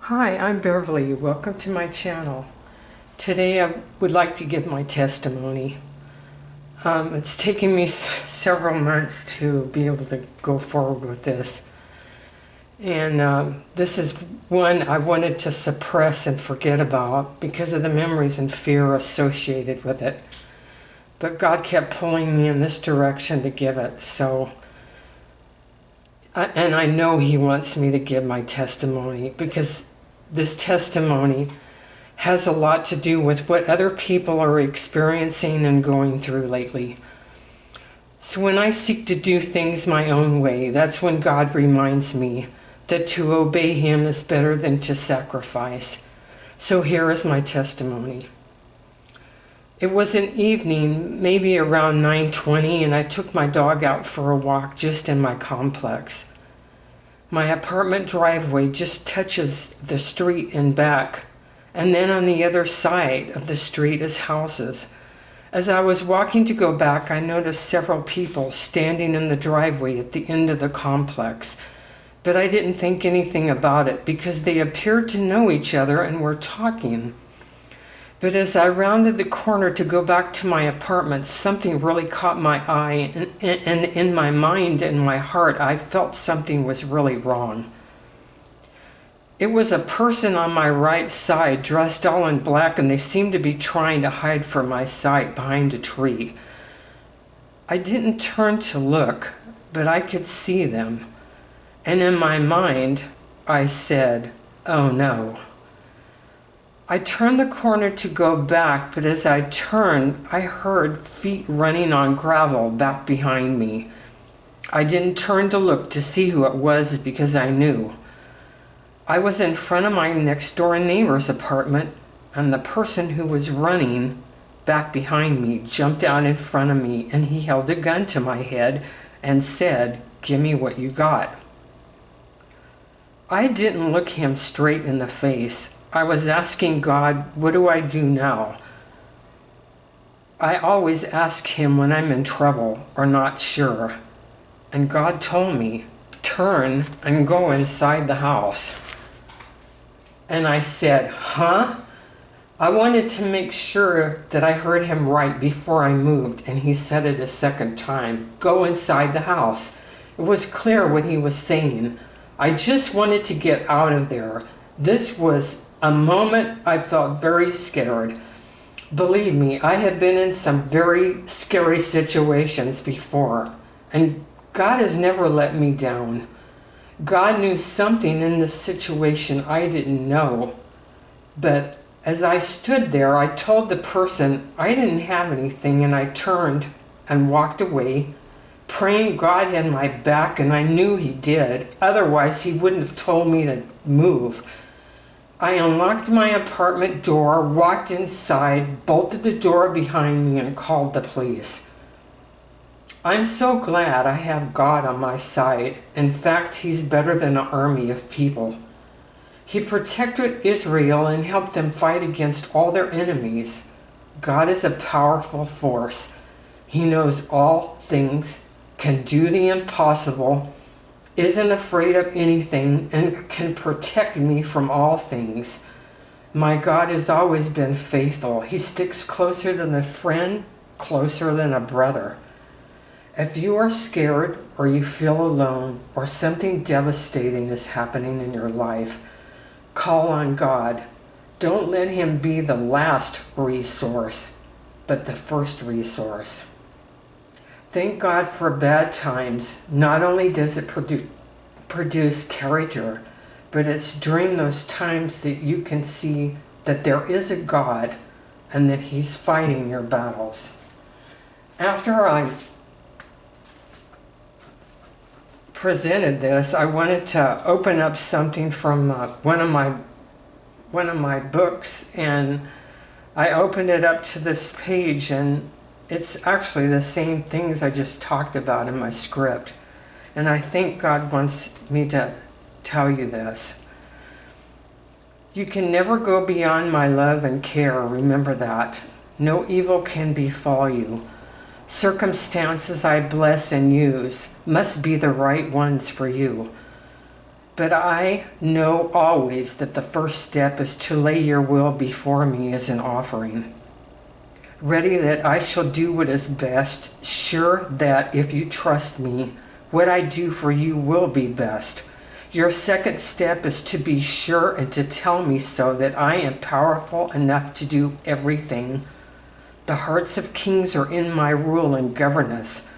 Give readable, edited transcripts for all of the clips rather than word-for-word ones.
Hi, I'm Beverly. Welcome to my channel. Today I would like to give my testimony. It's taken me several months to be able to go forward with this. And this is one I wanted to suppress and forget about because of the memories and fear associated with it. But God kept pulling me in this direction to give it. And I know He wants me to give my testimony because this testimony has a lot to do with what other people are experiencing and going through lately. So when I seek to do things my own way, that's when God reminds me that to obey Him is better than to sacrifice. So here is my testimony. It was an evening, maybe around 9:20, and I took my dog out for a walk just in my complex. My apartment driveway just touches the street and back, and then on the other side of the street is houses. As I was walking to go back, I noticed several people standing in the driveway at the end of the complex, but I didn't think anything about it because they appeared to know each other and were talking. But as I rounded the corner to go back to my apartment, something really caught my eye, and in my mind and my heart, I felt something was really wrong. It was a person on my right side dressed all in black, and they seemed to be trying to hide from my sight behind a tree. I didn't turn to look, but I could see them. And in my mind, I said, "Oh no." I turned the corner to go back, but as I turned, I heard feet running on gravel back behind me. I didn't turn to look to see who it was because I knew. I was in front of my next door neighbor's apartment, and the person who was running back behind me jumped out in front of me, and he held a gun to my head and said, "Give me what you got." I didn't look him straight in the face. I was asking God, what do I do now? I always ask Him when I'm in trouble or not sure. And God told me, turn and go inside the house. And I said, huh? I wanted to make sure that I heard Him right before I moved, and He said it a second time, go inside the house. It was clear what He was saying. I just wanted to get out of there. This was a moment I felt very scared. Believe me, I had been in some very scary situations before, and God has never let me down. God knew something in this situation I didn't know. But as I stood there, I told the person I didn't have anything, and I turned and walked away, praying God had my back, and I knew He did. Otherwise, He wouldn't have told me to move. I unlocked my apartment door, walked inside, bolted the door behind me, and called the police. I'm so glad I have God on my side. In fact, He's better than an army of people. He protected Israel and helped them fight against all their enemies. God is a powerful force. He knows all things, can do the impossible, isn't afraid of anything, and can protect me from all things. My God has always been faithful. He sticks closer than a friend, closer than a brother. If you are scared or you feel alone or something devastating is happening in your life, call on God. Don't let Him be the last resource, but the first resource. Thank God for bad times. Not only does it produce character, but it's during those times that you can see that there is a God and that He's fighting your battles. After I presented this, I wanted to open up something from one of my books, and I opened it up to this page, and it's actually the same things I just talked about in my script. And I think God wants me to tell you this. You can never go beyond my love and care. Remember that. No evil can befall you. Circumstances I bless and use must be the right ones for you. But I know always that the first step is to lay your will before me as an offering, ready that I shall do what is best, sure that if you trust me, what I do for you will be best. Your second step is to be sure and to tell me so that I am powerful enough to do everything. The hearts of kings are in my rule and governance.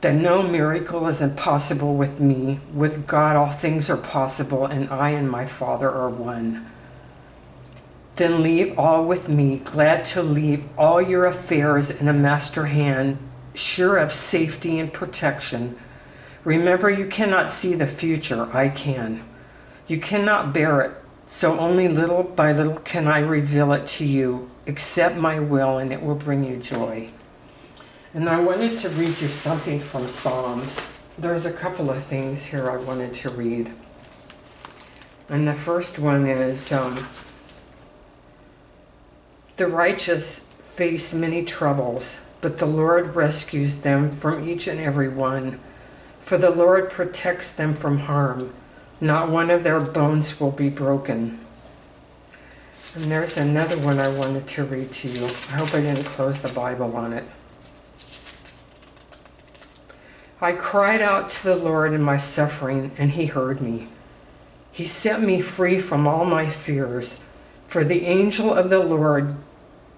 That no miracle is impossible with me. With God all things are possible, and I and my Father are one. Then leave all with me, glad to leave all your affairs in a master hand, sure of safety and protection. Remember, you cannot see the future, I can. You cannot bear it, so only little by little can I reveal it to you. Accept my will, and it will bring you joy. And I wanted to read you something from Psalms. There's a couple of things here I wanted to read. And the first one is, the righteous face many troubles, but the Lord rescues them from each and every one. For the Lord protects them from harm. Not one of their bones will be broken. And there's another one I wanted to read to you. I hope I didn't close the Bible on it. I cried out to the Lord in my suffering, and he heard me. He set me free from all my fears, for the angel of the Lord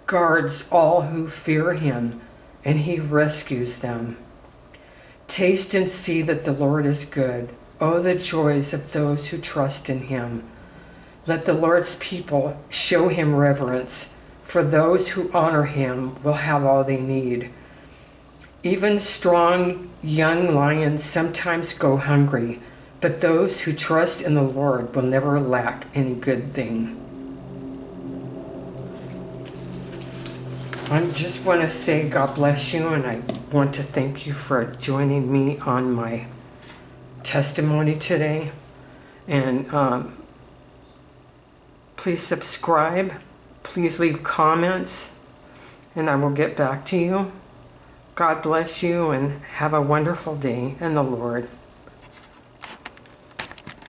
guards all who fear him, and he rescues them. Taste and see that the Lord is good. Oh, the joys of those who trust in him. Let the Lord's people show him reverence, for those who honor him will have all they need. Even strong young lions sometimes go hungry, but those who trust in the Lord will never lack any good thing. I just want to say God bless you, and I want to thank you for joining me on my testimony today. And please subscribe, please leave comments, and I will get back to you. God bless you, and have a wonderful day in the Lord.